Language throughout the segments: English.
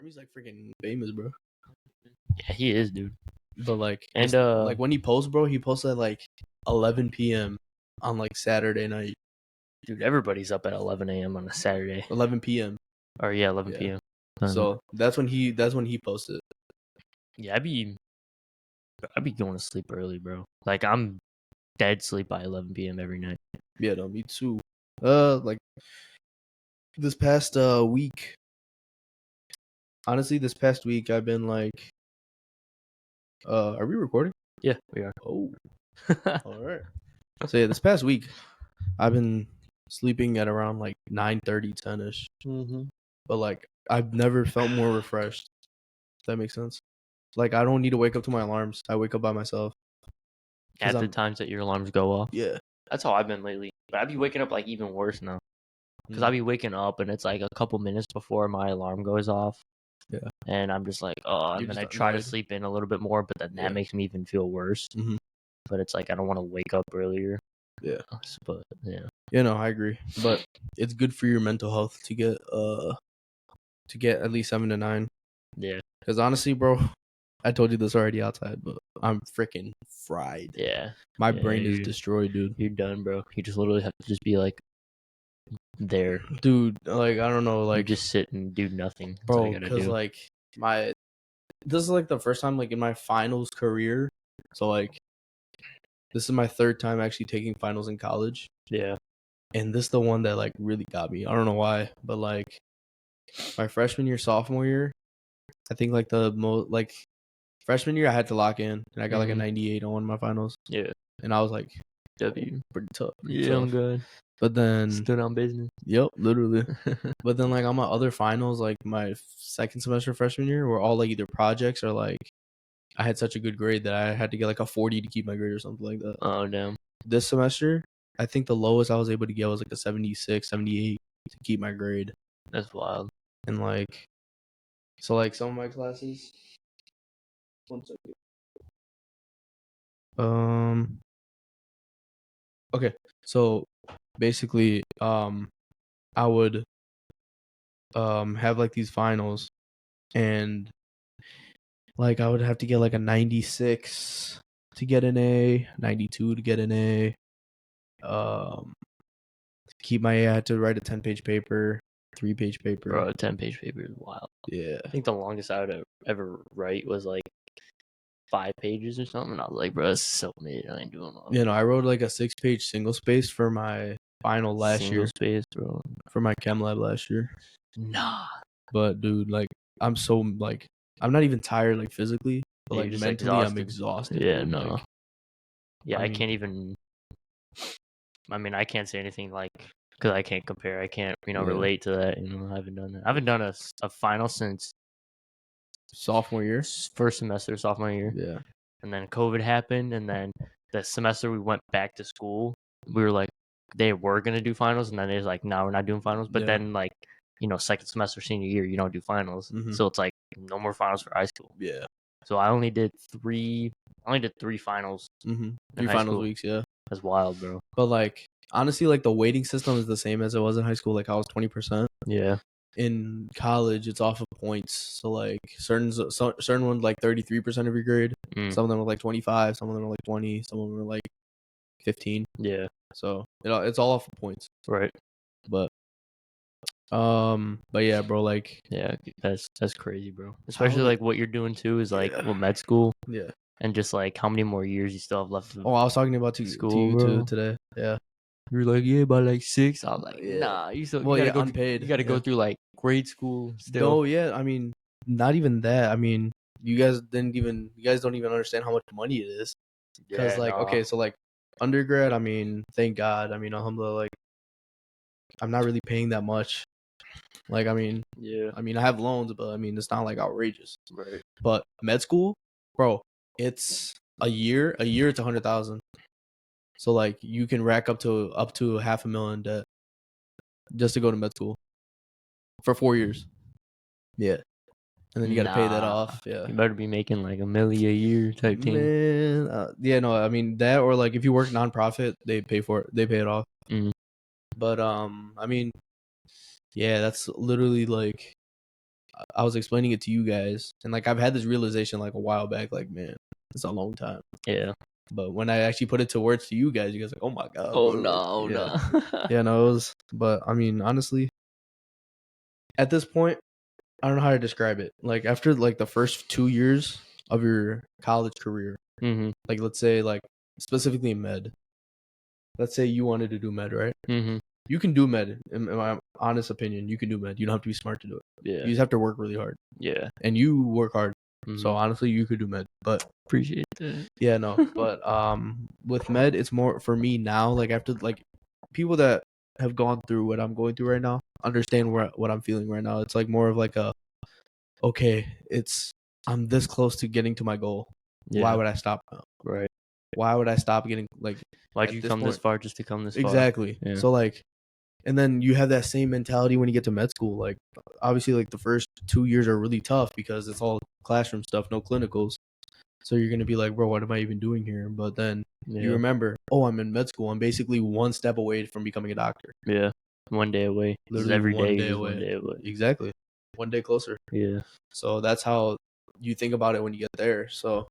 Army's like freaking famous, bro. Yeah, he is, dude. But like, And like when he posts, bro, he posts at like 11 p.m. on like Saturday night. dude, everybody's up at 11 a.m. on a Saturday. 11 p.m. Or 11 Yeah. p.m. So that's when he posted. Yeah, I'd be going to sleep early, bro. Like I'm dead sleep by 11 p.m. every night. Yeah, no, me too. Like this past week. Honestly, this past week I've been like, are we recording? Yeah, we are. Oh, all right. So yeah, this past week I've been sleeping at around like 9:30, 10ish. But like I've never felt more refreshed. If that makes sense. Like I don't need to wake up to my alarms. I wake up by myself. At the times that your alarms go off. Yeah. That's how I've been lately. But I'd be waking up like even worse now. Because I'll be waking up and it's like a couple minutes before my alarm goes off. Yeah. And I'm just like, oh, and then I try to sleep in a little bit more, but then that makes me even feel worse. Mm-hmm. But it's like I don't want to wake up earlier. Yeah. But yeah. Yeah, no, I agree. But it's good for your mental health to get at least 7 to 9. Yeah. Because honestly, bro, I told you this already outside, but I'm freaking fried. Yeah. My brain is destroyed, dude. You're done, bro. You just literally have to just be like there. Dude, like, I don't know, like. You just sit and do nothing. That's bro, because, like, this is, like, the first time, like, in my finals career. So, like, this is my third time actually taking finals in college. Yeah. And this is the one that, like, really got me. I don't know why, but, like, my freshman year, sophomore year, I think, like, freshman year I had to lock in, and I got, like, a 98 on one of my finals. Yeah. And I was, like, W. Pretty tough. I'm good. But then... Stood on business. Yep, literally. But then, like, on my other finals, like, my second semester freshman year, were all, like, either projects or, like, I had such a good grade that I had to get, like, a 40 to keep my grade or something like that. Oh, damn. This semester, I think the lowest I was able to get was, like, a 76, 78 to keep my grade. That's wild. And, like... So, like, some of my classes... One second. Okay, so basically, I would have like these finals, and like I would have to get like a 96 to get an A, 92 to get an A. To keep my A, I had to write a 10-page paper, 3-page paper. Bro, a 10-page paper is wild. Yeah. I think the longest I would ever write was like 5 pages or something. And I was like, bro, this is so mid. I ain't doing all. You know, I wrote like a 6-page single space for my final last year. Single space, bro. For my chem lab last year. Nah. But dude, like, I'm so like, I'm not even tired like physically, but like mentally, I'm exhausted. Yeah, dude. no. Like, yeah, I can't even. I mean, I can't say anything like because I can't compare. I can't, relate to that. I haven't done that. I haven't done a final since sophomore year, first semester, sophomore year. Yeah. And then COVID happened, and then the semester we went back to school, we were like, they were gonna do finals, and then it's like, no, we're not doing finals. But then like, second semester senior year, you don't do finals, so it's like no more finals for high school. Yeah. So I only did three finals. 3 finals weeks. Yeah. That's wild, bro. But like, honestly, like the weighting system is the same as it was in high school. Like I was 20%. Yeah. In college, it's off of points. So like certain ones like 33% of your grade. Some of them were like 25. Some of them were like 20. Some of them were like 15. Yeah. So it's all off of points. Right. But yeah, bro, like, yeah, that's crazy, bro. Especially like what you're doing too is like med school. Yeah. And just like how many more years you still have left. I was talking about school to you too today. Yeah. You're like, yeah, by like 6. I was like, nah, you still you gotta go unpaid. You gotta go through like grade school still. No, yeah, I mean, not even that. I mean, you guys don't even understand how much money it is. Because okay, so like undergrad, I mean, thank God. I mean, alhamdulillah, like I'm not really paying that much. Like, I mean, I have loans, but I mean, it's not like outrageous. Right. But med school, bro, it's a year. It's 100,000. So like you can rack up to $500,000 debt just to go to med school for 4 years. Yeah. And then you got to pay that off. Yeah. You better be making like $1 million a year type thing. Man, yeah, no, I mean that, or like if you work nonprofit, they pay for it. They pay it off. But I mean, yeah, that's literally like I was explaining it to you guys, and like I've had this realization like a while back, like man, it's a long time. Yeah. But when I actually put it to words to you guys are like, oh my god. Oh bro. no, Like, yeah. no. Yeah, no, it was. But I mean, honestly, at this point, I don't know how to describe it. Like after like the first 2 years of your college career, Mhm. like let's say like specifically med. Let's say you wanted to do med, right? Mhm. You can do med. In my honest opinion, you can do med. You don't have to be smart to do it. You Yeah. just have to work really hard, Yeah. and you work hard. So Mhm. honestly, you could do med. But Appreciate that. yeah, no. But with med, it's more for me now. Like after like people that have gone through what I'm going through right now understand what I'm feeling right now. It's like more of like a okay, I'm this close to getting to my goal. Why Yeah. would I stop now? Right. Why would I stop getting like Why'd at you this come this point? far just to come this far? Exactly. Yeah. So like, and then you have that same mentality when you get to med school. Like obviously, like the first 2 years are really tough because it's all classroom stuff, no clinicals. So you're gonna be like, bro, what am I even doing here? But then you Yeah. remember, oh, I'm in med school. I'm basically one step away from becoming a doctor. Yeah. One day away. This is Literally every one day. day Just away. one day away. Exactly. One day closer. Yeah. So that's how you think about it when you get there. So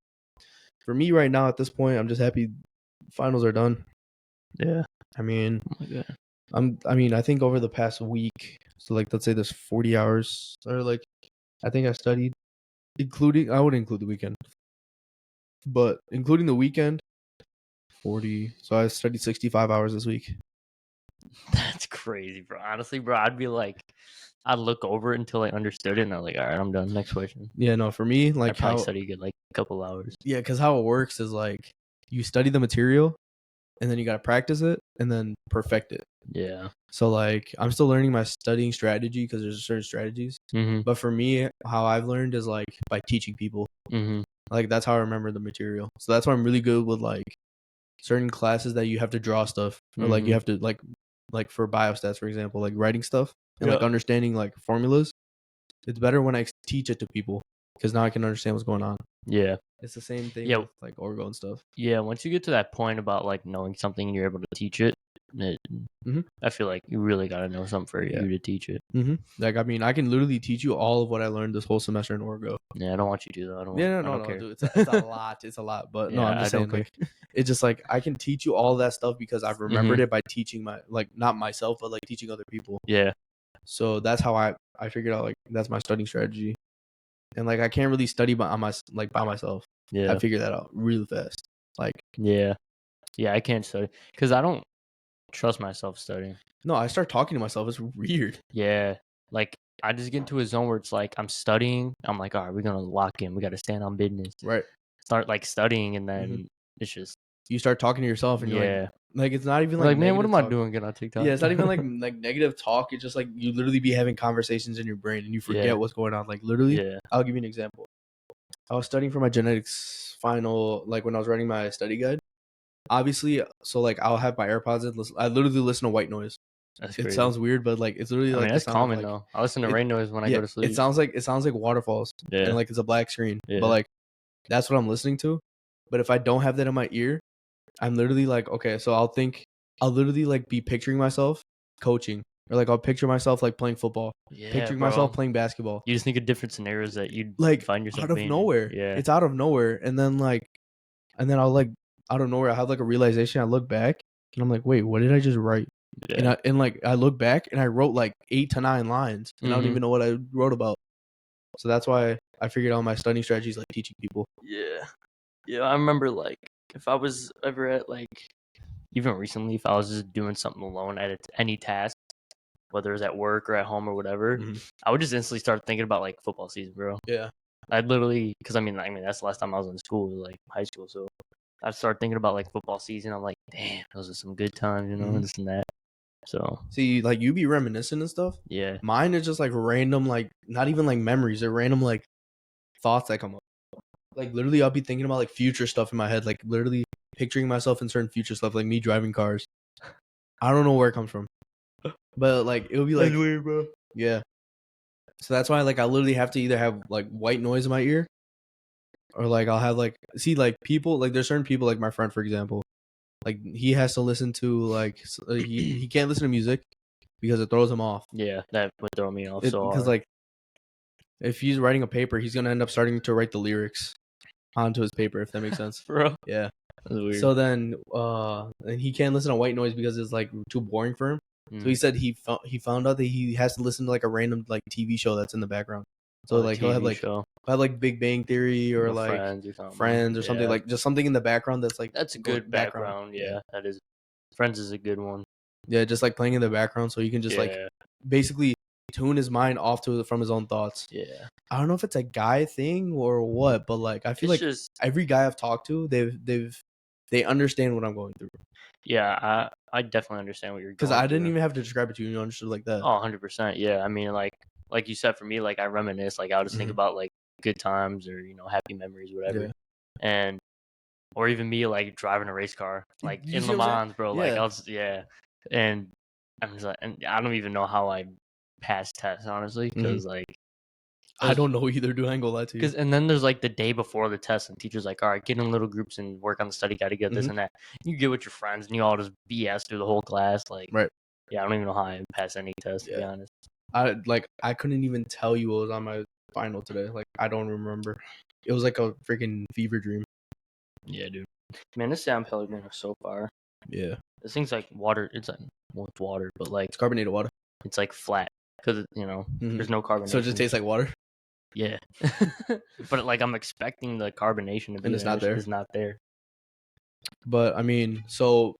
for me right now at this point, I'm just happy finals are done. Yeah. I mean, Oh my god. I think over the past week, so like let's say there's 40 hours or like I think I studied I would include the weekend. But including the weekend, 40. So I studied 65 hours this week. That's crazy, bro. Honestly, bro, I'd look over it until I understood it, and I'm like, all right, I'm done. Next question. Yeah, no, for me, I like probably how study good like a couple hours. yeah, cuz how it works is like you study the material and then you got to practice it and then perfect it. Yeah. So like I'm still learning my studying strategy because there's certain strategies. Mhm. But for me, how I've learned is like by teaching people. Mhm. Like that's how I remember the material. So that's why I'm really good with like certain classes that you have to draw stuff or like you Mhm. have to like for biostats for example, like writing stuff and like Yeah. understanding like formulas. It's better when I teach it to people because now I can understand what's going on. Yeah. It's the same thing Yeah. with like orgo and stuff. Yeah. Once you get to that point about like knowing something, you're able to teach it. Mhm. I feel like you really got to know something for Yeah. you to teach it. Like I mean, I can literally teach you all of what I learned this whole semester in orgo. Yeah, I don't want you to do that. I don't. Yeah, I no, don't no, care. dude. It's a lot. It's a lot. But no, Yeah, I'm just I don't saying, like, it's just like I can teach you all that stuff because I've remembered it by teaching my like not myself, but like teaching other people. Yeah. So that's how I figured out like that's my studying strategy, and like I can't really study by myself. Yeah. I figured that out really fast. Like Yeah. Yeah. I can't study because I don't trust myself studying. no, I start talking to myself. It's weird. Yeah. Like I just get into a zone where it's like I'm studying. I'm like, all right, we're gonna lock in. We got to stand on business. Right. Start like studying, and then it's just You start talking to yourself, and you're yeah. like it's not even Like, man, what negative am I talk. doing? Getting on TikTok? Yeah, it's not even like negative talk. It's just like you literally be having conversations in your brain and you forget Yeah. what's going on. Like literally, Yeah. I'll give you an example. I was studying for my genetics final, like when I was writing my study guide. Obviously, so like I'll have my AirPods in. I literally listen to white noise. That's It crazy. sounds weird, but like it's literally I like mean, the that's sound of, common like, though. I listen to it- rain noise when I go to sleep. It sounds like waterfalls. Yeah. And like it's a black screen. Yeah. But like that's what I'm listening to. But if I don't have that in my ear, I'm literally like, okay, so I'll literally like be picturing myself coaching. Or like I'll picture myself like playing football. Yeah, Picturing bro. myself playing basketball. You just think of different scenarios that you'd Like find yourself out of being in. nowhere. Yeah. It's out of nowhere. And then I'll like out of nowhere I have like a realization. I look back and I'm like, wait, what did I just write? Yeah. And I look back and I wrote like 8 to 9 lines and I don't even know what I wrote about. So that's why I figured out my studying strategies like teaching people. Yeah. Yeah, I remember like if I was ever at like even recently, if I was just doing something alone at any task, whether it was at work or at home or whatever, I would just instantly start thinking about like football season, bro. Yeah. I'd literally, because I mean that's the last time I was in school, like high school. So I'd start thinking about like football season. I'm like, damn, those are some good times, you know, this and that. So see, like you be reminiscing and stuff. Yeah. Mine is just like random, like not even like memories. They're random like thoughts that come up. Like literally, I'll be thinking about like future stuff in my head. Like literally picturing myself in certain future stuff, like me driving cars. I don't know where it comes from, but like it'll be like that's weird, bro. Yeah. So that's why like I literally have to either have like white noise in my ear, or like I'll have like people like there's certain people like my friend for example, like he has to listen to like he can't listen to music because it throws him off. Yeah, that would throw me off Because hard. like If he's writing a paper, he's gonna end up starting to write the lyrics onto his paper, if that makes sense. Bro. Yeah. That's weird. So then, and he can't listen to white noise because it's like too boring for him. So he said he found out that he has to listen to like a random like TV show that's in the background. So like he'll have like Big Bang Theory or like Friends or something like just something in the background that's like that's a good background. Yeah, that is. Friends is a good one. Yeah, just like playing in the background so he can just like basically tune his mind off from his own thoughts. Yeah. I don't know if it's a guy thing or what, but like I feel it's like every guy I've talked to, they understand what I'm going through. Yeah, I definitely understand what you're going through. Because I didn't even have to describe it to you. You understood like that. Oh, 100%. Yeah. I mean, like you said, for me, like I reminisce. Like I'll just think about like good times or happy memories, whatever. Yeah. And or even me like driving a race car, like in Le Mans, bro. Yeah. Like I'll just, and I'm just like, and I don't even know how I passed tests, honestly, because like. I don't know either, dude. I ain't gonna lie to you. And then there's like the day before the test, and teacher's like, all right, get in little groups and work on the study guide to get this and that. You get with your friends, and you all just BS through the whole class. Like, yeah, I don't even know how I passed any test, to be honest. I couldn't even tell you what was on my final today. Like, I don't remember. It was like a freaking fever dream. Yeah, dude. Man, this San Pellegrino is so far. Yeah. This thing's like water. It's like, well, it's water, but like. It's carbonated water. It's like flat because, there's no carbonation. So it just tastes like water? Yeah. But like I'm expecting the carbonation to be and it's not there. It's not there. But I mean, so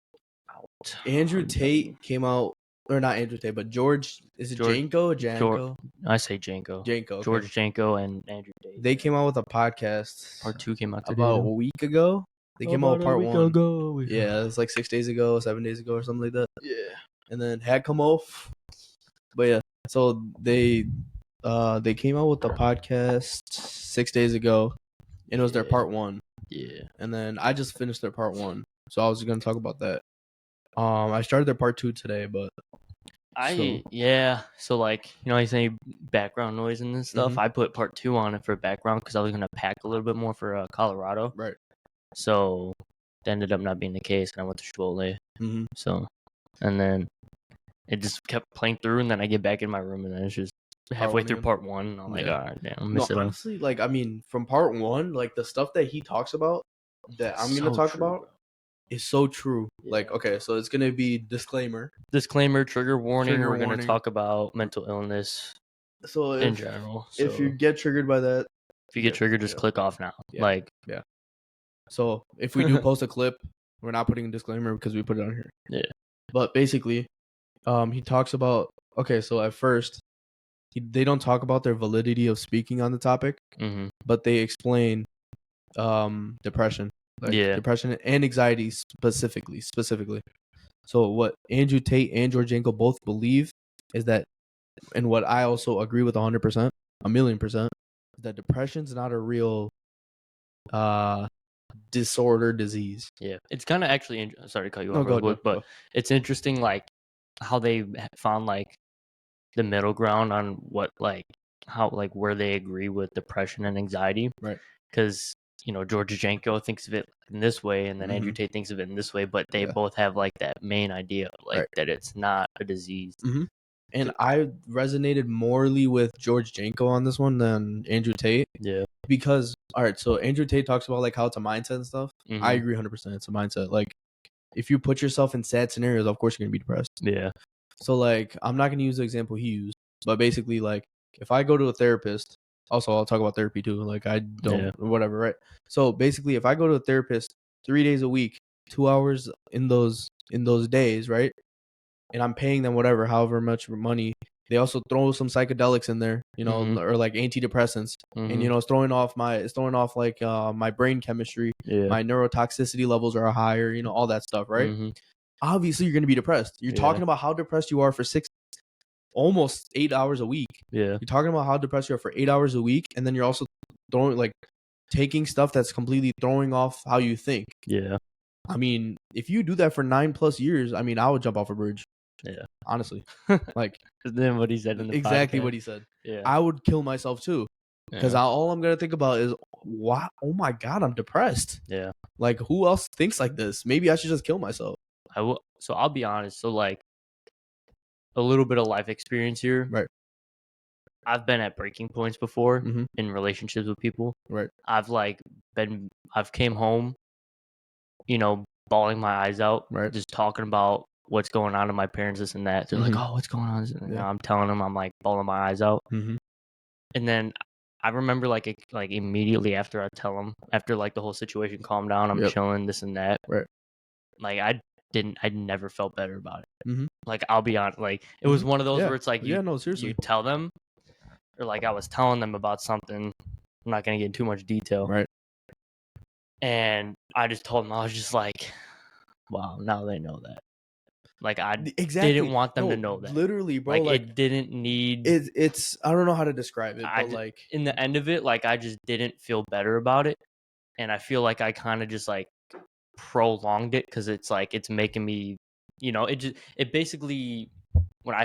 Andrew Tate came out, or not Andrew Tate, but George, is it Janko? I say Janko. Okay. George Janko and Andrew Tate. They came out with a podcast. Part 2 came out today. About a week ago. They came out with part 1. Yeah, it was like 6 days ago, 7 days ago, or something like that. Yeah. And then had come off. But yeah, so they came out with the podcast 6 days ago, and it was their part 1. Yeah. And then I just finished their part 1, so I was going to talk about that. I started their part 2 today, but so like I say background noise and this stuff. I put part 2 on it for background because I was gonna pack a little bit more for Colorado. Right. So that ended up not being the case, and I went to Chipotle. So, and then it just kept playing through, and then I get back in my room, and then it's just halfway through part 1. And I'm like, all right, damn, I miss it. Honestly, like I mean, from part 1, like the stuff that he talks about that I'm gonna talk about is so true. Yeah. Like, okay, so it's gonna be disclaimer, trigger warning. We're gonna talk about mental illness. So in general, if you get triggered by that, if you get triggered, just click off now. Yeah. So if we do post a clip, we're not putting a disclaimer because we put it on here. Yeah. But basically, he talks about so at first, they don't talk about their validity of speaking on the topic, but they explain depression. Depression and anxiety specifically. So what Andrew Tate and George Janko both believe is that, and what I also agree with 100%, 1,000,000%, is that depression's not a real disorder disease. Yeah, it's kind of actually sorry to cut you off real quick, but it's interesting like how they found like the middle ground on what like how like where they agree with depression and anxiety, right? Because George Janko thinks of it in this way, and then Andrew Tate thinks of it in this way, but they both have like that main idea, like that it's not a disease. And I resonated morely with George Janko on this one than Andrew Tate. Yeah. Because, all right, so Andrew Tate talks about like how it's a mindset and stuff. I agree 100%. It's a mindset. Like, if you put yourself in sad scenarios, of course you're going to be depressed. Yeah. So, like, I'm not going to use the example he used, but basically, like, if I go to a therapist, also, I'll talk about therapy too. Like, I don't, whatever, right? So, basically, if I go to a therapist 3 days a week, 2 hours in those days, right? And I'm paying them however much money. They also throw some psychedelics in there, or like antidepressants, and it's throwing off like my brain chemistry, my neurotoxicity levels are higher, all that stuff, right? Obviously, you're gonna be depressed. You're talking about how depressed you are for almost 8 hours a week. Yeah, you're talking about how depressed you are for 8 hours a week, and then you're also taking stuff that's completely throwing off how you think. Yeah, I mean, if you do that for 9+ years, I mean, I would jump off a bridge. Yeah, honestly, like then what he said in the exactly podcast. What he said. Yeah, I would kill myself too, because all I'm gonna think about is, "What? Oh my god, I'm depressed." Yeah, like who else thinks like this? Maybe I should just kill myself. I will. So I'll be honest. So like, a little bit of life experience here. Right. I've been at breaking points before Mm-hmm. in relationships with people. Right. I've came home, bawling my eyes out, Right. just talking about what's going on to my parents, this and that. They're like, Mhm. "Oh, what's going on?" Yeah. I'm telling them, I'm like bawling my eyes out, Mm-hmm. and then I remember like immediately after I tell them, after like the whole situation calmed down, I'm Yep. chilling, this and that. Right. Like I never felt better about it. Mm-hmm. Like I'll be honest, like it was one of those Yeah. where it's like Yeah. No, seriously. you tell them, or like I was telling them about something. I'm not gonna get in too much detail. Right. And I just told them, I was just like, wow, now they know that. Like I Exactly. didn't want them No, to know that. Literally, bro. Like, Like it didn't need. it's I don't know how to describe it, but like in the end of it, like I just didn't feel better about it, and I feel like I kind of just like prolonged it because it's like it's making me, it basically when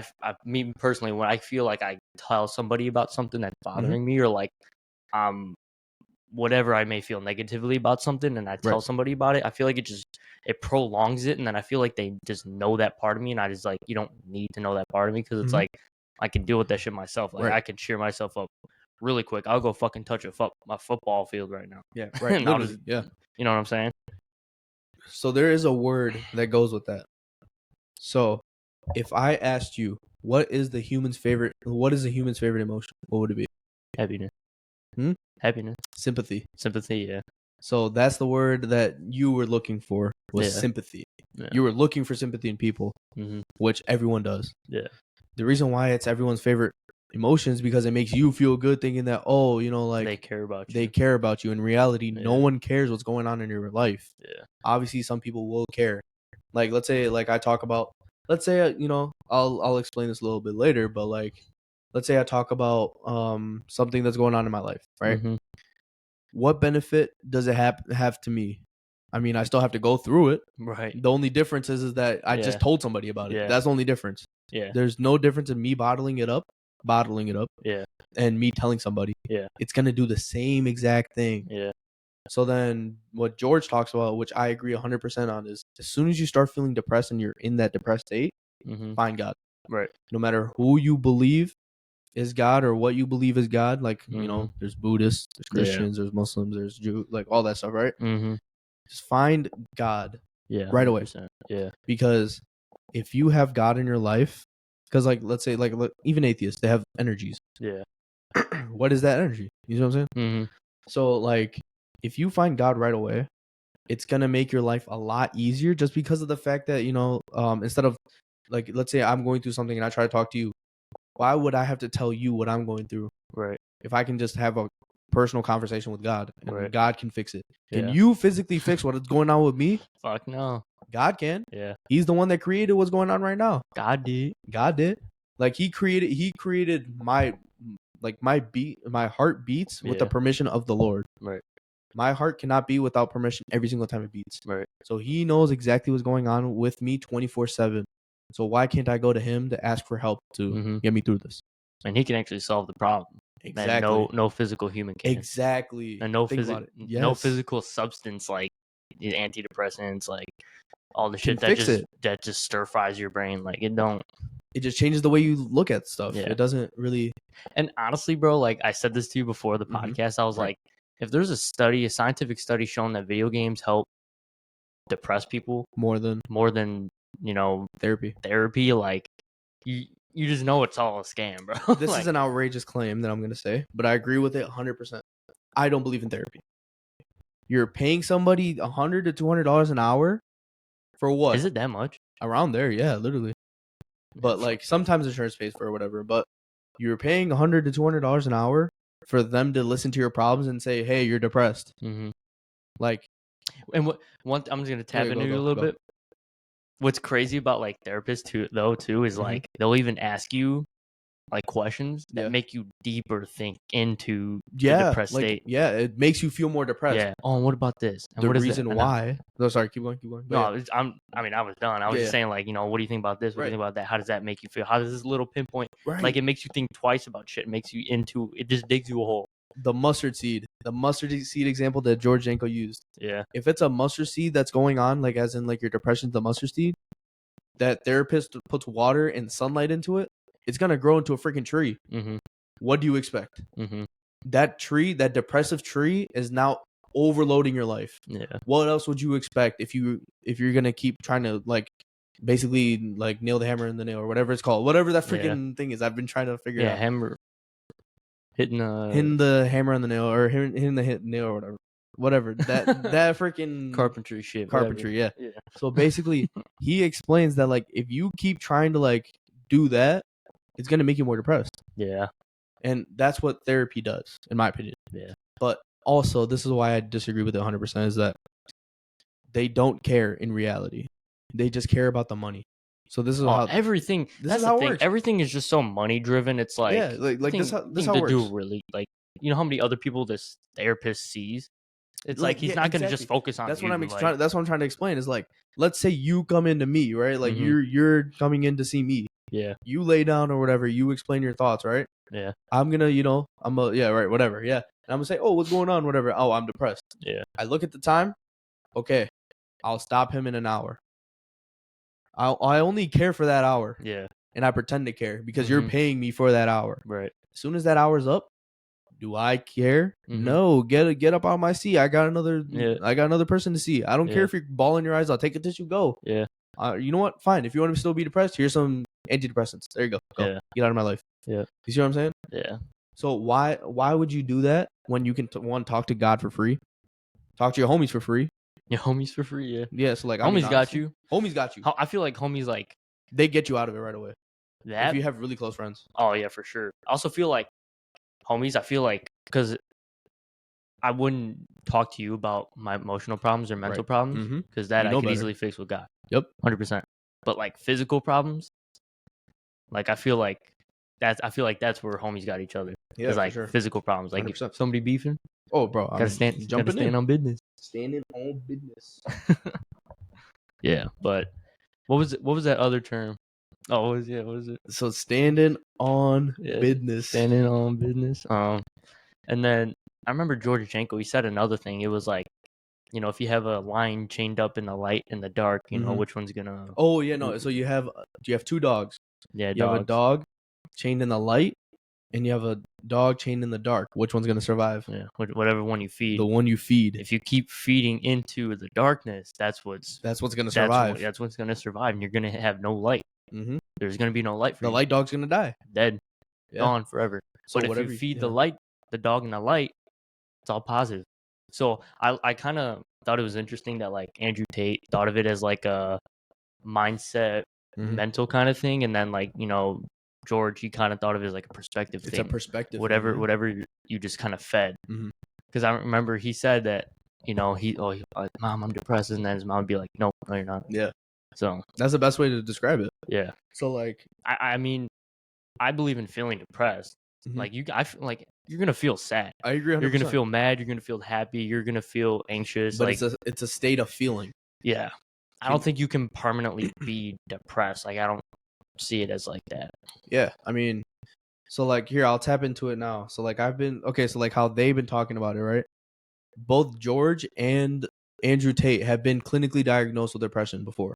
me personally, when I feel like I tell somebody about something that's bothering me, or like whatever I may feel negatively about something, and I tell somebody about it, I feel like it prolongs it, and then I feel like they just know that part of me, and I just like, you don't need to know that part of me because it's like I can deal with that shit myself. Like I can cheer myself up really quick. I'll go fucking touch a football field right now. Yeah, right. And I'll Literally, yeah. You know what I'm saying? So there is a word that goes with that. So if I asked you, what is the human's favorite emotion? What would it be? Happiness. Hmm? Happiness. Sympathy. Sympathy, yeah. So that's the word that you were looking for, was sympathy. Yeah. You were looking for sympathy in people, which everyone does. Yeah. The reason why it's everyone's favorite emotion is because it makes you feel good thinking that, oh, like they care about you. They care about you. In reality, no one cares what's going on in your life. Yeah. Obviously, some people will care. Like, let's say, like I talk about, let's say, I'll explain this a little bit later, but like, let's say I talk about something that's going on in my life, right? What benefit does it have to me? I mean, I still have to go through it. Right. The only difference is that I just told somebody about it. Yeah. That's the only difference. Yeah. There's no difference in me bottling it up, yeah, and me telling somebody. Yeah. It's gonna do the same exact thing. Yeah. So then what George talks about, which I agree 100% on, is as soon as you start feeling depressed and you're in that depressed state, find God. Right. No matter who you believe is God or what you believe is God, like, there's Buddhists, there's Christians, there's Muslims, there's Jews, like all that stuff, right? Just find God right away. Yeah. Because if you have God in your life, because like, let's say, like even atheists, they have energies. Yeah. What is that energy? You know what I'm saying? So like, if you find God right away, it's gonna make your life a lot easier just because of the fact that, instead of like, let's say I'm going through something and I try to talk to you, why would I have to tell you what I'm going through? Right. If I can just have a personal conversation with God and God can fix it. Can Yeah. you physically fix what is going on with me? Fuck no. God can. Yeah. He's the one that created what's going on right now. God did. Like he created my heart beats with the permission of the Lord. Right. My heart cannot beat without permission every single time it beats. Right. So he knows exactly what's going on with me 24/7. So why can't I go to him to ask for help to get me through this? And he can actually solve the problem. Exactly. That no physical human can. Exactly. And no physical substance like antidepressants, like all the shit that just stir fries your brain. Like it just changes the way you look at stuff. Yeah. It doesn't really. And honestly, bro, like I said this to you before the podcast, I was like, if there's a scientific study showing that video games help depress people more than therapy, like you just know it's all a scam, bro. This is an outrageous claim that I'm going to say, but I agree with it 100%. I don't believe in therapy. You're paying somebody $100 to $200 an hour for what? Is it that much? Around there, yeah, literally. But like sometimes insurance pays for it or whatever, but you're paying $100 to $200 an hour for them to listen to your problems and say, hey, you're depressed. Like, and I'm just going to tap into you a little bit. What's crazy about like therapists too is like they'll even ask you like questions that make you deeper think into the depressed state. Yeah, it makes you feel more depressed. Yeah. Oh, and what about this? And the what is reason why? No, sorry, keep going. No, I was done. I was just saying, like, what do you think about this? What do you think about that? How does that make you feel? How does this little pinpoint? Like, it makes you think twice about shit. It makes you it just digs you a hole. The mustard seed example that George Janko used. Yeah. If it's a mustard seed that's going on, like as in like your depression's the mustard seed, that therapist puts water and sunlight into it, it's gonna grow into a freaking tree. what do you expect? Mm-hmm. That depressive tree is now overloading your life. Yeah. What else would you expect if you're gonna keep trying to like basically like nail the hammer in the nail or whatever it's called, whatever that freaking thing is. I've been trying to figure it out. Hammer hitting the hammer on the nail or hitting the nail or whatever that freaking carpentry shit. Carpentry, whatever. yeah. So basically, he explains that like if you keep trying to like do that, it's gonna make you more depressed. Yeah. And that's what therapy does, in my opinion. Yeah. But also, this is why I disagree with it 100%, is that they don't care in reality. They just care about the money. So this is how everything. That's the thing. Works. Everything is just so money driven. It's like this how it works. Do really like how many other people this therapist sees. It's like he's not going to just focus on. That's what I'm trying. That's what I'm trying to explain. Is like, let's say you come into me, right? Like you're coming in to see me. Yeah. You lay down or whatever. You explain your thoughts, right? Yeah. I'm gonna, whatever. Yeah. And I'm gonna say, oh, what's going on? Whatever. Oh, I'm depressed. Yeah. I look at the time. Okay, I'll stop him in an hour. I only care for that hour. Yeah. And I pretend to care because you're paying me for that hour. Right. As soon as that hour's up, do I care? No. Get up out of my seat. I got another person to see. I don't care if you're bawling your eyes out. Take a tissue. Go. Yeah. You know what? Fine. If you want to still be depressed, here's some antidepressants. There you go. Go. Yeah. Get out of my life. Yeah. You see what I'm saying? Yeah. So why would you do that when you can talk to God for free, talk to your homies for free? Your homies for free, yeah. Yeah, so like homies got you. Homies got you. I feel like homies like they get you out of it right away. That if you have really close friends. Oh yeah, for sure. I also feel like homies. I feel like because I wouldn't talk to you about my emotional problems or mental problems because that I could easily fix with God. Yep, 100%. But like physical problems, like I feel like that's where homies got each other. Yeah, it's like sure. Physical problems. Like if somebody beefing. Oh, bro, gotta stand on business. Standing on business. Yeah, but what was that other term? Oh, what was it? So standing on business. Standing on business. And then I remember Georgichenko, he said another thing. It was like, if you have a lion chained up in the light and the dark, you know, which one's gonna Oh yeah, no. So you have two dogs. Yeah, you have a dog chained in the light and you have a dog chained in the dark. Which one's gonna survive? Yeah, whatever one you feed. The one you feed. If you keep feeding into the darkness, that's what's gonna survive. That's what's gonna survive, and you're gonna have no light. There's gonna be no light for you. The light dog's gonna die, dead, gone forever. So but if you feed the dog in the light, it's all positive. So I kind of thought it was interesting that like Andrew Tate thought of it as like a mindset, mental kind of thing, and then like George, he kind of thought of it as like a perspective thing. It's a perspective. Whatever you just kind of fed. Because I remember he said that, Mom, I'm depressed. And then his mom would be like, no, you're not. Yeah. So that's the best way to describe it. Yeah. So like, I mean, I believe in feeling depressed. Like I feel like you're going to feel sad. I agree 100%. You're going to feel mad. You're going to feel happy. You're going to feel anxious. But it's a state of feeling. Yeah. I don't think you can permanently be depressed. Like, I don't see it as like that. Yeah. I mean, so like here, I'll tap into it now. So like so like how they've been talking about it, right? Both George and Andrew Tate have been clinically diagnosed with depression before.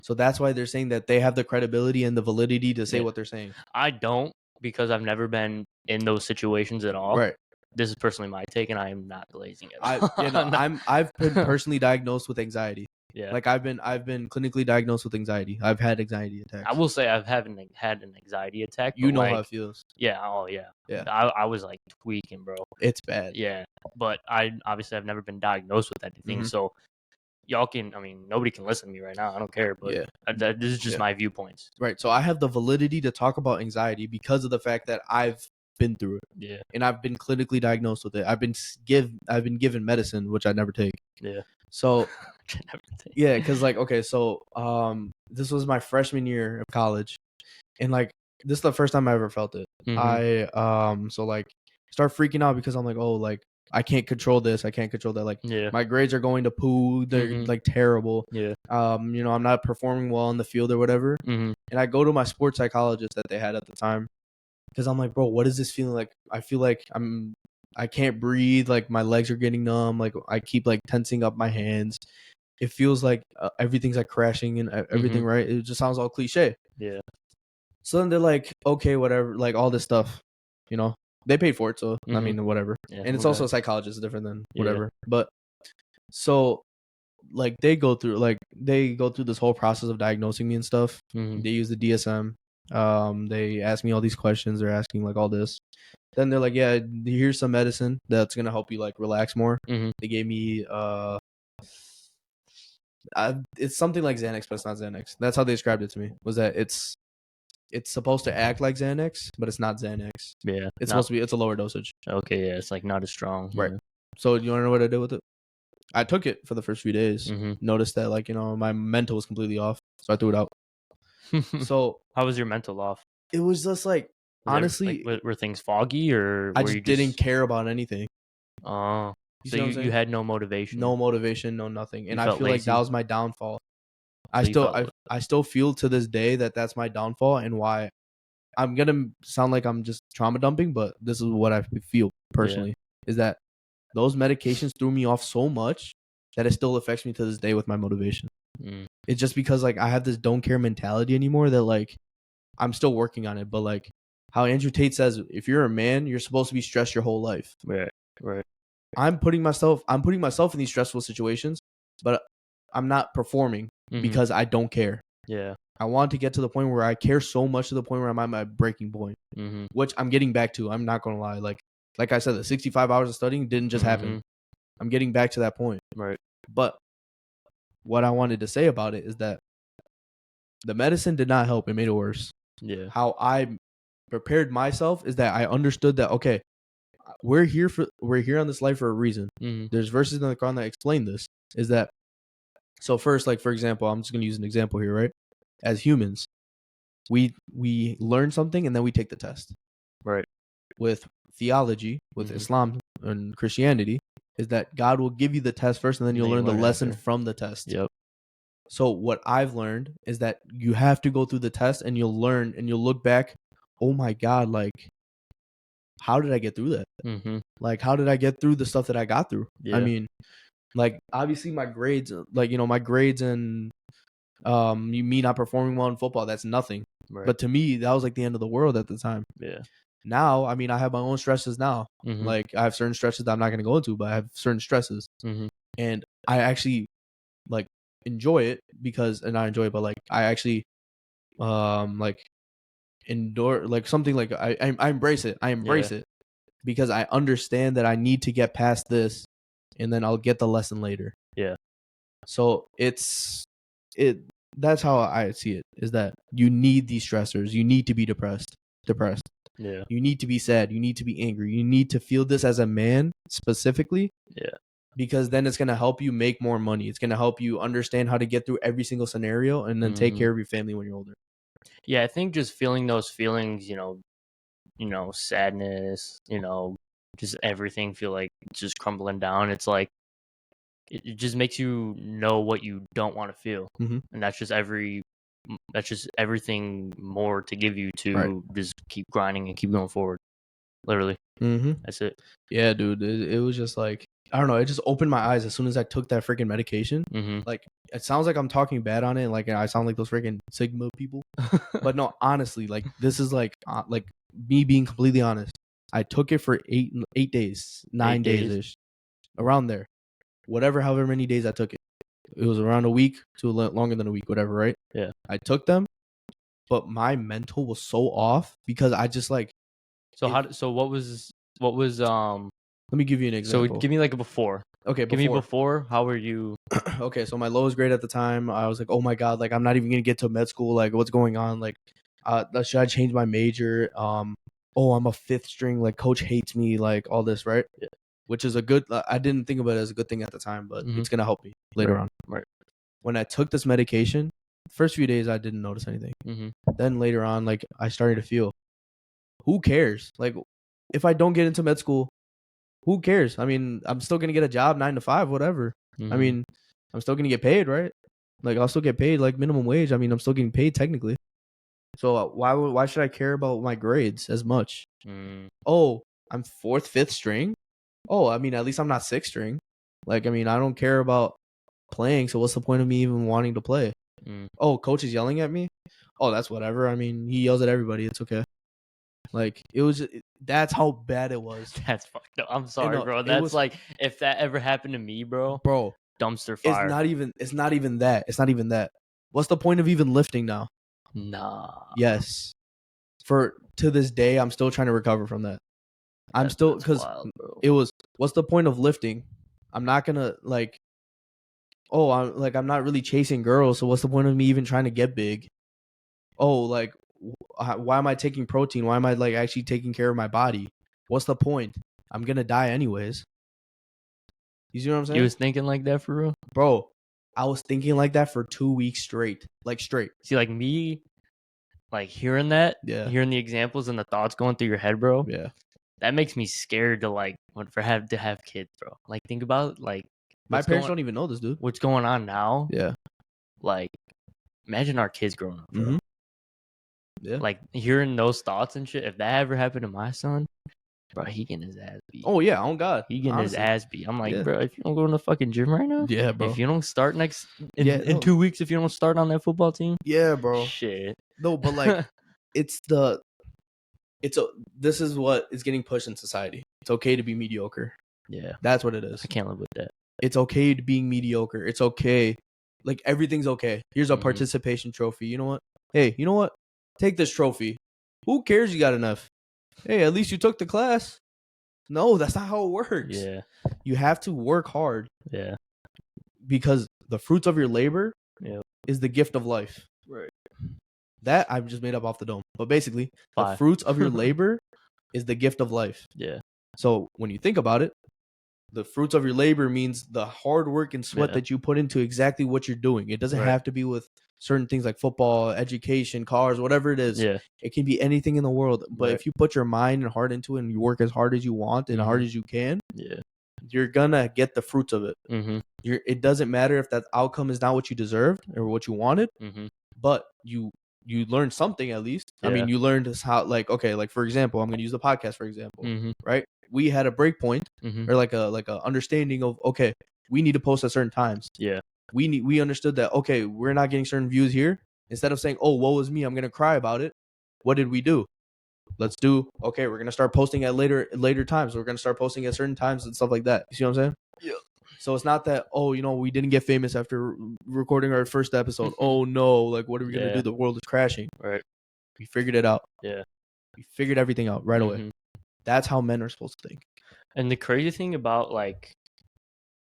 So that's why they're saying that they have the credibility and the validity to say what they're saying. I don't, because I've never been in those situations at all. Right. This is personally my take, and I am not glazing it. I've been personally diagnosed with anxiety. Yeah. Like I've been clinically diagnosed with anxiety. I've had anxiety attacks. I will say I've had an anxiety attack. You know how it feels. Yeah. Oh yeah. Yeah. I was like tweaking, bro. It's bad. Yeah. But I've never been diagnosed with anything. So nobody can listen to me right now. I don't care. But this is just my viewpoints. Right. So I have the validity to talk about anxiety because of the fact that I've been through it. Yeah. And I've been clinically diagnosed with it. I've been given medicine, which I never take. Yeah. So yeah, because like so this was my freshman year of college, and like this is the first time I ever felt it. I so like start freaking out because I'm like, oh, like I can't control this, I can't control that. Like my grades are going to poo, they're like terrible. Yeah. I'm not performing well in the field or whatever. And I go to my sports psychologist that they had at the time because I'm like, bro, what is this feeling like? I feel like I can't breathe, like my legs are getting numb, like I keep like tensing up my hands. It feels like everything's like crashing and everything, right? It just sounds all cliche. Yeah. So then they're like, okay, whatever, like all this stuff. you know, they paid for it, so I Mhm. mean, whatever. Yeah, And it's okay. also a psychologist, it's different than Yeah. whatever. But so like they go through this whole process of diagnosing me and stuff. Mhm. They use the DSM. They ask me all these questions. They're asking like all this. Then they're like, yeah, here's some medicine that's gonna help you like relax more. Mhm. They gave me it's something like Xanax, but it's not Xanax. That's how they described it to me. Was that it's supposed to act like Xanax, but it's not Xanax. Yeah. It's supposed to be. It's a lower dosage. Okay. Yeah. It's like not as strong. Right. So you want to know what I did with it? I took it for the first few days. Mhm. Noticed that like my mental was completely off, so I threw it out. So How was your mental off? it was just like Was honestly, were things foggy or I were you just didn't care about anything. Oh, You so see what I'm you saying? had no motivation. No motivation, no nothing, You and I felt feel like that lazy? was my downfall. So I still feel to this day that that's my downfall and why I'm gonna sound like I'm just trauma dumping, but this is what I feel personally is that those medications threw me off so much that it still affects me to this day with my motivation. Mm. It's just because like I have this don't care mentality anymore that like I'm still working on it, but like how Andrew Tate says, if you're a man, you're supposed to be stressed your whole life. Right. I'm putting myself in these stressful situations, but I'm not performing Mhm. because I don't care. Yeah. I want to get to the point where I care so much to the point where I'm at my breaking point, Mhm. which I'm getting back to. I'm not gonna lie. Like I said, the 65 hours of studying didn't just happen. Mhm. I'm getting back to that point. Right. But what I wanted to say about it is that the medicine did not help. It made it worse. Yeah. How I prepared myself is that I understood that, okay, we're here on this life for a reason. Mhm. There's verses in the Quran that explain this. Is that so? First, like for example, I'm just gonna use an example here, right? As humans, we learn something and then we take the test. Right. With theology, with Mhm. Islam and Christianity, is that God will give you the test first and then you'll learn the lesson after. from the test. Yep. So what I've learned is that you have to go through the test and you'll learn and you'll look back, oh my God, like how did I get through that? Mhm. Like how did I get through the stuff that I got through? Yeah. I mean, like obviously my grades, like my grades and me not performing well in football, that's nothing. Right. But to me, that was like the end of the world at the time. Yeah. Now, I mean, I have my own stresses now. Mhm. Like I have certain stresses that I'm not going to go into, but I have certain stresses, Mhm. and I actually like enjoy it and not enjoy it, but like I actually like endure like something like I embrace it. I embrace it because I understand that I need to get past this, and then I'll get the lesson later. Yeah. So that's how I see it, is that you need these stressors. You need to be depressed. Yeah. You need to be sad. You need to be angry. You need to feel this as a man specifically. Yeah. Because then it's going to help you make more money. It's going to help you understand how to get through every single scenario and then take Mhm. care of your family when you're older. Yeah, I think just feeling those feelings, sadness, just everything feel like just crumbling down. It's like it just makes you know what you don't want to feel, Mhm. and that's just everything more to give you to Right. just keep grinding and keep going forward. Literally, Mm-hmm. that's it. Yeah, dude. It was just like, I don't know. It just opened my eyes as soon as I took that freaking medication. Mm-hmm. Like, it sounds like I'm talking bad on it. Like, I sound like those freaking Sigma people. But no, honestly, like, this is like me being completely honest. I took it for 8 days, 9 days ish, around there. However many days I took it. It was around a week to longer than a week, whatever, right? Yeah. I took them, but my mental was so off because I just like. So what was Let me give you an example. So give me like a before. Okay, Give me before. How were you? Okay, so my lowest grade at the time, I was like, oh my God, like I'm not even gonna get to med school. Like, what's going on? Like, should I change my major? Oh, I'm a fifth string. Like, coach hates me. Like, all this, right? Yeah. Which is a good. I didn't think about it as a good thing at the time, but it's gonna help me later on. Right. When I took this medication, first few days I didn't notice anything. Mm-hmm. Then later on, like I started to feel, who cares? Like, if I don't get into med school, who cares? I mean, I'm still gonna get a job 9 to 5, whatever. Mm-hmm. I mean, I'm still gonna get paid, right? Like I'll still get paid like minimum wage. I mean, I'm still getting paid technically. So why should I care about my grades as much? Oh, I'm fourth, fifth string. Oh, I mean, at least I'm not sixth string. Like, I mean, I don't care about playing. So what's the point of me even wanting to play? Oh, coach is yelling at me. Oh, that's whatever. I mean, he yells at everybody. It's okay. Like it was. That's how bad it was, That's fucked up. I'm sorry, no, bro. it That's was- like if that ever happened to me, bro, bro. dumpster It's fire. not even. It's not even that. It's not even that. What's the point of even lifting now? Nah. Yes. To this day, I'm still trying to recover from that. I'm still That's because wild, bro. it was. What's the point of lifting? I'm not gonna like. Oh, I'm not really chasing girls. So what's the point of me even trying to get big? Oh, like why am I taking protein? Why am I like actually taking care of my body? What's the point? I'm gonna die anyways. You see what I'm saying? You was thinking like that for real? Bro, I was thinking like that for 2 weeks straight. Like straight. See, like me, like hearing that, Yeah. hearing the examples and the thoughts going through your head, bro. Yeah. That makes me scared to like have kids, bro. Like think about like My parents don't even know this, dude. what's going on now. Yeah. Like, imagine our kids growing up, bro. Mhm. Yeah. Like hearing those thoughts and shit. If that ever happened to my son, bro, he getting his ass beat. Oh yeah, on God. He getting Honestly. his ass beat. I'm like, Yeah. bro, if you don't go to the fucking gym right now, Yeah, bro. if you don't start in 2 weeks, if you don't start on that football team, Yeah, bro. shit. No, but like this is what is getting pushed in society. It's okay to be mediocre. Yeah, That's what it is. I can't live with that. It's okay to being mediocre. It's okay. Like everything's okay. Here's a Mhm. participation trophy. You know what? Hey, you know what? Take this trophy. Who cares you got enough? Hey, at least you took the class. No, that's not how it works. Yeah, You have to work hard yeah, because the fruits of your labor Yep. is the gift of life. right. That I've just made up off the dome. But basically, the Bye. fruits of your labor is the gift of life. Yeah, So when you think about it, the fruits of your labor means the hard work and sweat Yeah. that you put into exactly what you're doing. It doesn't Right. have to be with certain things like football, education, cars, whatever it is. yeah, It can be anything in the world. But Right. if you put your mind and heart into it and you work as hard as you want and hard Mhm. as you can, yeah. you're gonna get the fruits of it. Mm-hmm. It doesn't matter if that outcome is not what you deserved or what you wanted, Mm-hmm. but you learned something at least. I Yeah. mean, you learned how, like, okay, like for example, I'm gonna use the podcast for example, Mm-hmm. right? We had a break point Mm-hmm. or like a understanding of, okay, we need to post at certain times. Yeah. We understood that, okay, we're not getting certain views here. Instead of saying, oh, woe is me, I'm gonna cry about it, what did we do? Okay, we're gonna start posting at later times. We're gonna start posting at certain times and stuff like that. You see what I'm saying? Yeah. So it's not that, oh, we didn't get famous after recording our first episode. Oh no, like what are we gonna Yeah. do? The world is crashing. Right. We figured it out. Yeah. We figured everything out right away. Mhm. That's how men are supposed to think. And the crazy thing about like,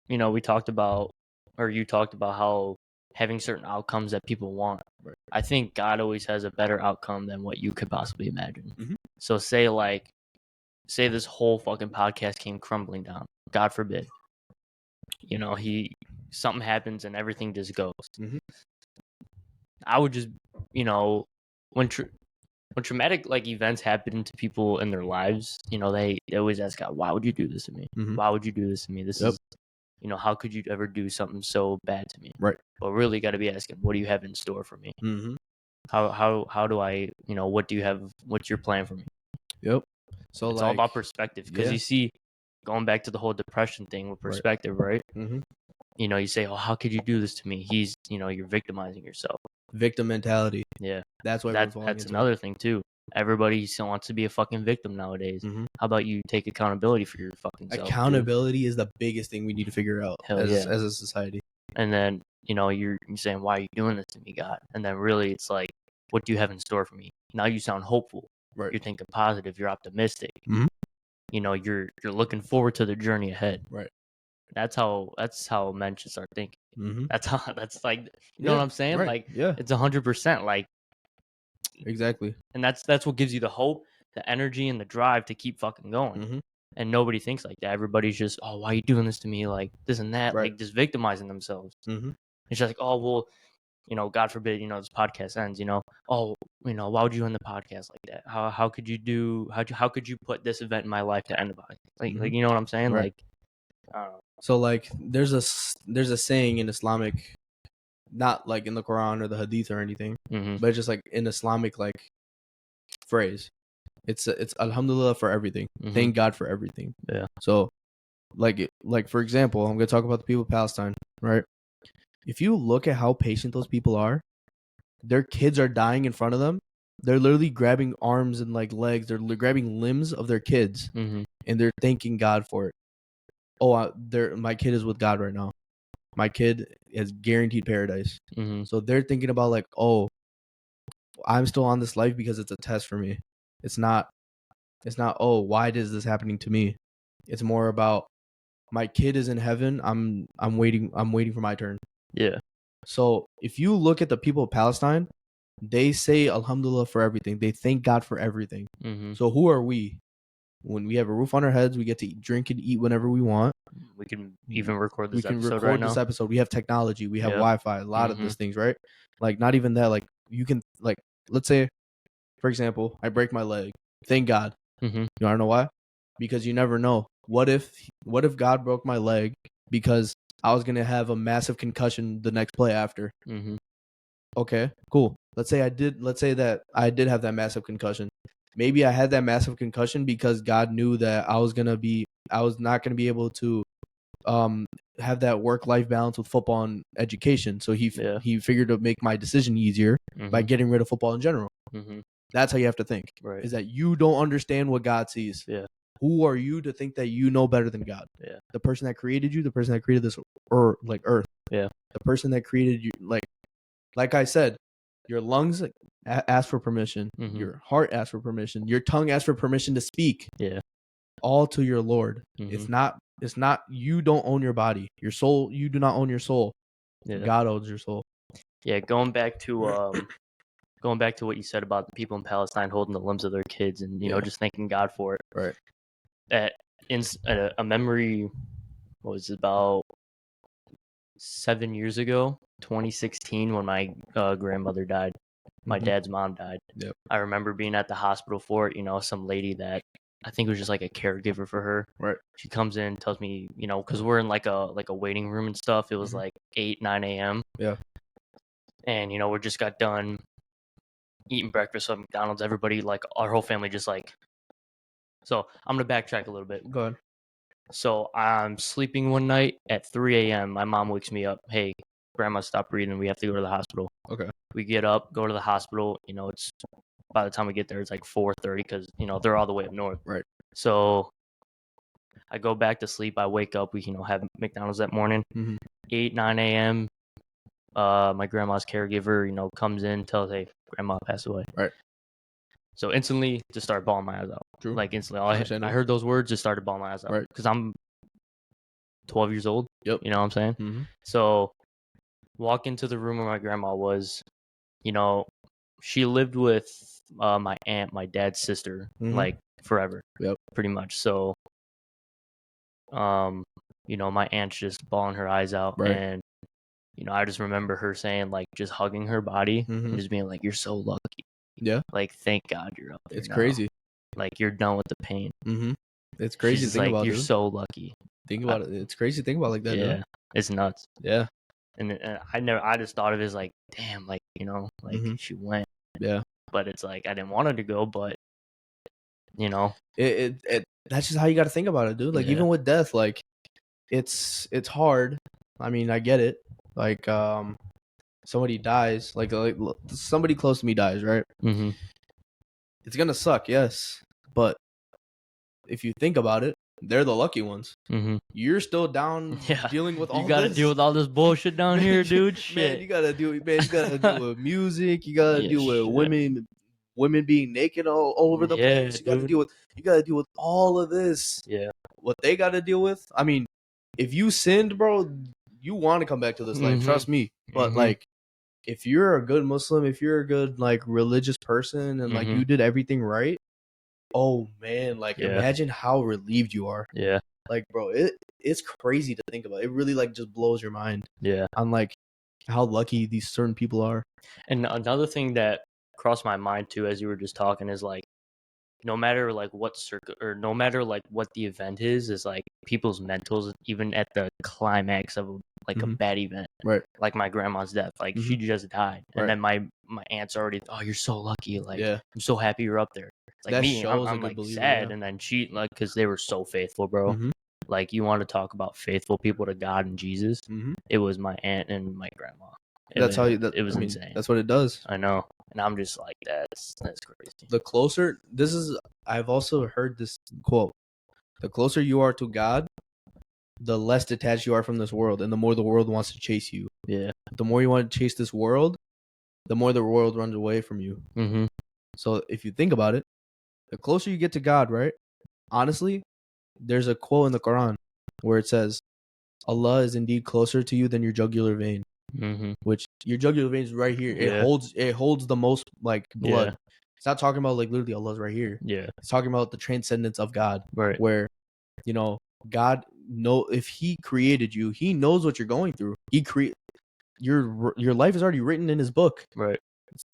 we talked about, or you talked about how having certain outcomes that people want. Right. I think God always has a better outcome than what you could possibly imagine. Mhm. So say this whole fucking podcast came crumbling down. God forbid. Something happens and everything just goes. Mhm. I would just, when traumatic like events happen to people in their lives, they always ask God, why would you do this to me? Mhm. Why would you do this to me? This Yep. is, how could you ever do something so bad to me? Right. But really got to be asking, what do you have in store for me? Mm-hmm. How do I, what do you have? What's your plan for me? Yep. So It's all about perspective, because yeah. you see, going back to the whole depression thing with perspective, right? Mm-hmm. You say, oh, how could you do this to me? You're victimizing yourself. Victim mentality. Yeah. That's what That's another thing too. Everybody still wants to be a fucking victim nowadays. Mm-hmm. How about you take accountability for your fucking self? Accountability is the biggest thing we need to figure out Hell as yeah. a society. And then, you're saying, why are you doing this to me, God? And then really it's like, what do you have in store for me? Now you sound hopeful. Right. You're thinking positive. You're optimistic. Mhm. You're looking forward to the journey ahead. Right. That's how men should start thinking. Mm-hmm. That's like, you know what I'm saying? Right. Like, yeah, it's 100%. Like, exactly. and that's what gives you the hope, the energy, and the drive to keep fucking going. Mm-hmm. And nobody thinks like that. Everybody's just, oh, why are you doing this to me? Like this and that, Right. like just victimizing themselves. Mm-hmm. It's just like, oh, well, God forbid, this podcast ends, oh, why would you end the podcast like that? How could you how could you put this event in my life to end the podcast? Like, Mhm. like, you know what I'm saying? Right. Like, I don't know. So like there's a saying in Islamic, not like in the Quran or the Hadith or anything, Mhm. but it's just like in Islamic like phrase. It's Alhamdulillah for everything. Mhm. Thank God for everything. Yeah. So like for example, I'm gonna talk about the people of Palestine, right? If you look at how patient those people are, their kids are dying in front of them, They're literally grabbing arms and like legs. They're grabbing limbs of their kids, Mm-hmm. and they're thanking God for it. Oh, my kid is with God right now. My kid is guaranteed paradise. Mm-hmm. So they're thinking about like, oh, I'm still on this life because it's a test for me. It's not. Oh, why is this happening to me? It's more about my kid is in heaven. I'm waiting. I'm waiting for my turn. Yeah. So if you look at the people of Palestine, they say Alhamdulillah for everything. They thank God for everything. Mm-hmm. So who are we? When we have a roof on our heads, we get to drink and eat whenever we want. We can even record We this can episode record right this now. episode. We have technology. We have Yep. Wi-Fi. A lot of these things, right? Like not even that. Like you can like let's say, for example, I break my leg. Thank God. Mm-hmm. You wanna know why? Because you never know. What if God broke my leg because I was gonna have a massive concussion the next play after? Mm-hmm. Okay, cool. Let's say that I did have that massive concussion. Maybe I had that massive concussion because God knew that I was not gonna be able to have that work-life balance with football and education. So he figured to make my decision easier by getting rid of football in general. Mm-hmm. That's how you have to think. Right. Is that you don't understand what God sees. Yeah. Who are you to think that you know better than God? Yeah. The person that created you, the person that created this earth. Yeah. The person that created you, like I said, your lungs ask for permission. Mm-hmm. Your heart asks for permission. Your tongue asks for permission to speak. Yeah. All to your Lord. Mm-hmm. It's not you don't own your body. Your soul, you do not own your soul. Yeah. God owns your soul. Yeah, going back to what you said about the people in Palestine holding the limbs of their kids and you know just thanking God for it. Right. That a memory was about 7 years ago, 2016, when my grandmother died. My dad's mom died. Yep. I remember being at the hospital for it. You know, some lady that I think was just like a caregiver for her. Right. She comes in, tells me, you know, because we're in like a waiting room and stuff. It was like 8, 9 a.m. Yeah. And you know, we just got done eating breakfast at McDonald's. Everybody, like our whole family, just like. So I'm gonna backtrack a little bit. Go ahead. So I'm sleeping one night at 3 a.m. My mom wakes me up. Hey, grandma stopped breathing. We have to go to the hospital. Okay. We get up, go to the hospital. You know, it's by the time we get there, it's like 4:30 because you know they're all the way up north. Right. So I go back to sleep. I wake up. We have McDonald's that morning. 8, 9 a.m. My grandma's caregiver, comes in, tells, hey, grandma passed away. Right. So instantly, just started bawling my eyes out. True. Like instantly, I heard those words, just started bawling my eyes out. Right. Because I'm 12 years old. Yep. You know what I'm saying? Mm-hmm. So walk into the room where my grandma was. She lived with my aunt, my dad's sister, like forever. Yep. Pretty much. So, my aunt's just bawling her eyes out. Right. And, I just remember her saying, like, just hugging her body and just being like, you're so lucky. Yeah. Like, thank God you're up there. It's now. crazy. Like, you're done with the pain. Mm-hmm. It's crazy She's to think like, about. You're so lucky. Think about it. It's crazy to think about like that. Yeah. Though. It's nuts. Yeah. And I just thought of it as like, damn, like, she went. Yeah. But it's like, I didn't want her to go, but, that's just how you got to think about it, dude. Like, even with death, like, it's hard. I mean, I get it. Like, somebody dies, like somebody close to me dies, right? Mm-hmm. It's going to suck, yes. But if you think about it, they're the lucky ones. Mm-hmm. You're still down dealing with all this. You got to deal with all this bullshit down here, dude. Shit. Man, you got to deal with music. You got to deal with women being naked all over the place. You got to deal with all of this. Yeah. What they got to deal with. I mean, if you sinned, bro, you want to come back to this life. Trust me. But like, if you're a good Muslim, if you're a good like religious person, and like you did everything right, oh man, like imagine how relieved you are. Yeah. Like, bro, it's crazy to think about. It really like just blows your mind. Yeah. On like how lucky these certain people are. And another thing that crossed my mind too as you were just talking is like, no matter like what no matter like what the event is like people's mentals, even at the climax of like a bad event, right? Like my grandma's death, like she just died, and then my aunt's already, oh, you're so lucky, like I'm so happy you're up there. It's like that me, I'm like sad, and then she like because they were so faithful, bro. Like you want to talk about faithful people to God and Jesus? It was my aunt and my grandma. It was insane. That's what it does. I know. And I'm just like, that's crazy. The closer, I've also heard this quote: the closer you are to God, the less detached you are from this world, and the more the world wants to chase you. Yeah. The more you want to chase this world, the more the world runs away from you. Mm-hmm. So if you think about it, the closer you get to God, right? Honestly, there's a quote in the Quran where it says, Allah is indeed closer to you than your jugular vein. Mm-hmm. Which your jugular vein is right here. Yeah. It holds the most like blood. Yeah. It's not talking about like literally Allah's right here. Yeah. It's talking about the transcendence of God. Right. Where, God if He created you, He knows what you're going through. He your life is already written in His book. Right.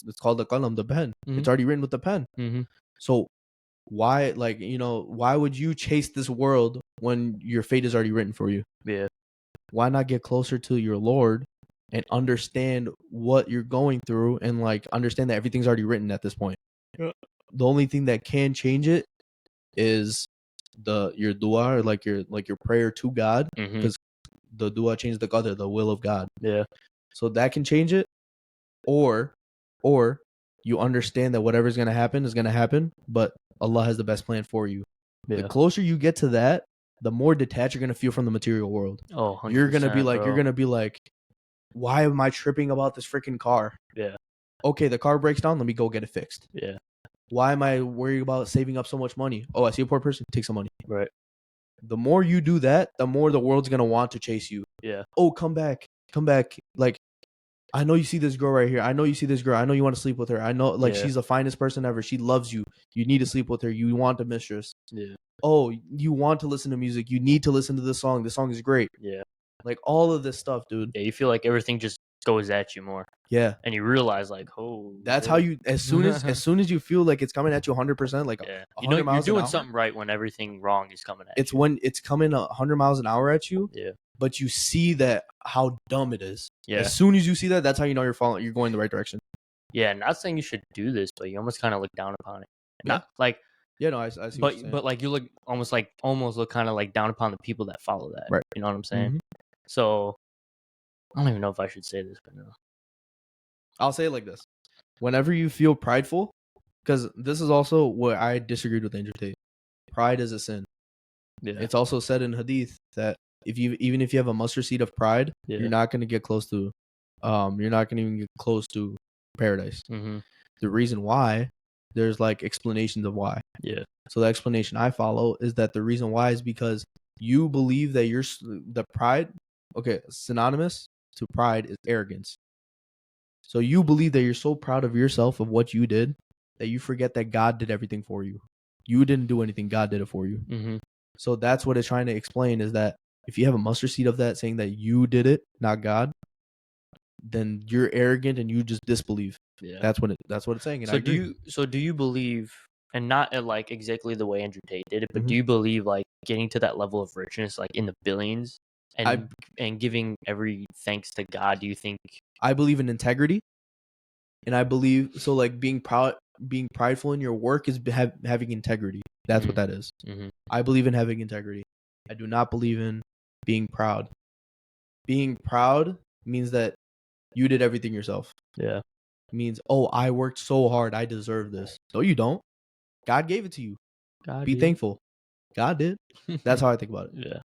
It's called the qalam, the pen. Mm-hmm. It's already written with the pen. Mm-hmm. So why, why would you chase this world when your fate is already written for you? Yeah. Why not get closer to your Lord and understand what you're going through and understand that everything's already written at this point? Yeah. The only thing that can change it is your dua, or your prayer to God, because the dua changes the qadr, the will of God. Yeah. So that can change it, or you understand that whatever's gonna happen is gonna happen, but Allah has the best plan for you. Yeah. The closer you get to that, the more detached you're gonna feel from the material world. Oh, 100%, you're gonna be like, why am I tripping about this freaking car? Yeah. Okay, the car breaks down. Let me go get it fixed. Yeah. Why am I worried about saving up so much money? Oh, I see a poor person. Take some money. Right. The more you do that, the more the world's gonna want to chase you. Yeah. Oh, come back. Like, I know you see this girl right here. I know you see this girl. I know you want to sleep with her. I know, she's the finest person ever. She loves you. You need to sleep with her. You want a mistress. Yeah. Oh, you want to listen to music. You need to listen to this song. This song is great. Yeah. Like all of this stuff, dude. Yeah, you feel like everything just goes at you more. Yeah. And you realize like, oh, that's how you, as soon as you feel like it's coming at you 100%, like yeah, 100 miles you're doing an hour, something right when everything wrong is coming at it's you. when it's coming 100 miles an hour at you. Yeah. But you see that how dumb it is. Yeah. As soon as you see that, that's how you know you're going the right direction. Yeah, not saying you should do this, but you almost kind of look down upon it. Yeah. Not like, yeah, no, I see. What you're saying. But like you look almost look kind of like down upon the people that follow that. Right. You know what I'm saying? Mhm. So I don't even know if I should say this, but no. I'll say it like this: whenever you feel prideful, because this is also what I disagreed with Andrew Tate. Pride is a sin. Yeah. It's also said in Hadith that even if you have a mustard seed of pride, you're not going to get close to, you're not going to even get close to paradise. Mm-hmm. The reason why, there's explanations of why. Yeah. So the explanation I follow is that the reason why is because you believe that the pride. Okay, synonymous to pride is arrogance. So you believe that you're so proud of yourself, of what you did, that you forget that God did everything for you. You didn't do anything. God did it for you. Mm-hmm. So that's what it's trying to explain, is that if you have a mustard seed of that saying that you did it, not God, then you're arrogant and you just disbelieve. Yeah. That's what it's saying. And do you believe, and not like exactly the way Andrew Tate did it, but Mhm. do you believe like getting to that level of richness, like in the billions, and giving every thanks to God? Do you think? I believe in integrity, and I believe so. Like being prideful in your work is having integrity. That's what that is. Mm-hmm. I believe in having integrity. I do not believe in being proud. Being proud means that you did everything yourself. Yeah. It means, oh, I worked so hard. I deserve this. No, you don't. God gave it to you. God Be did. thankful. God did. That's how I think about it. Yeah.